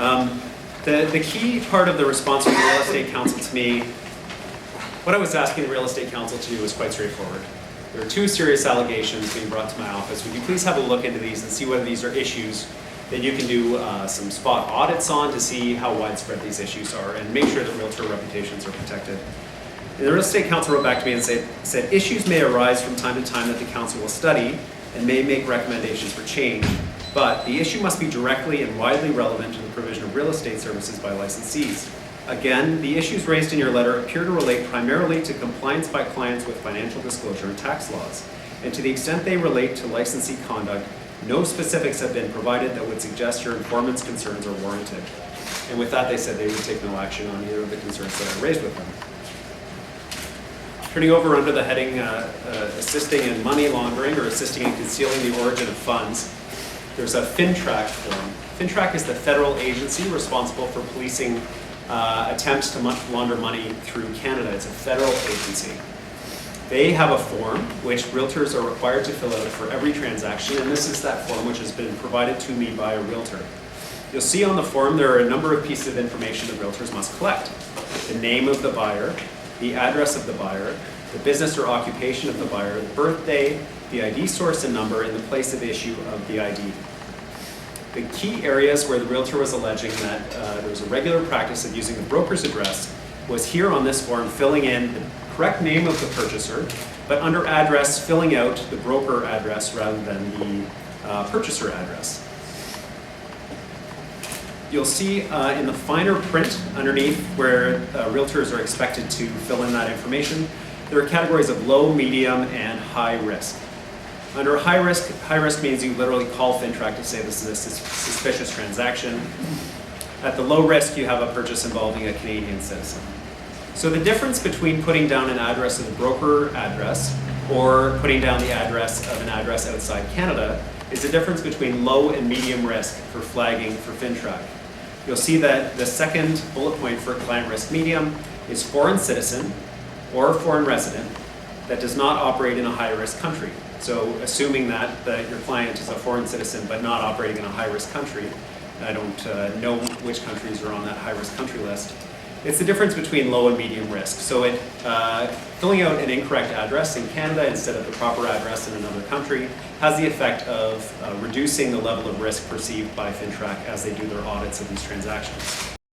The key part of the response from the real estate council to me, what I was asking the real estate council to do was quite straightforward. There are two serious allegations being brought to my office. Would you please have a look into these and see whether these are issues that you can do some spot audits on to see how widespread these issues are and make sure that realtor reputations are protected. And the real estate council wrote back to me and said issues may arise from time to time that the council will study and may make recommendations for change, but the issue must be directly and widely relevant to the provision of real estate services by licensees. Again, the issues raised in your letter appear to relate primarily to compliance by clients with financial disclosure and tax laws. And to the extent they relate to licensee conduct, no specifics have been provided that would suggest your informant's concerns are warranted. And with that, they said they would take no action on either of the concerns that I raised with them. Turning over under the heading assisting in money laundering or assisting in concealing the origin of funds, there's a FINTRAC form. FINTRAC is the federal agency responsible for policing attempts to launder money through Canada. It's a federal agency. They have a form which realtors are required to fill out for every transaction, and this is that form which has been provided to me by a realtor. You'll see on the form there are a number of pieces of information that realtors must collect. The name of the buyer, the address of the buyer, the business or occupation of the buyer, the birthday, the ID source and number, and the place of issue of the ID. The key areas where the realtor was alleging that there was a regular practice of using the broker's address was here on this form, filling in the correct name of the purchaser, but under address, filling out the broker address rather than the purchaser address. You'll see in the finer print underneath where realtors are expected to fill in that information, there are categories of low, medium, and high risk. Under high risk means you literally call FINTRAC to say this is a suspicious transaction. At the low risk, you have a purchase involving a Canadian citizen. So the difference between putting down an address of the broker address or putting down the address of an address outside Canada is the difference between low and medium risk for flagging for FINTRAC. You'll see that the second bullet point for client risk medium is foreign citizen or foreign resident that does not operate in a high-risk country. So assuming that your client is a foreign citizen but not operating in a high-risk country, I don't know which countries are on that high-risk country list. It's the difference between low and medium risk. So filling out an incorrect address in Canada instead of the proper address in another country has the effect of reducing the level of risk perceived by FINTRAC as they do their audits of these transactions.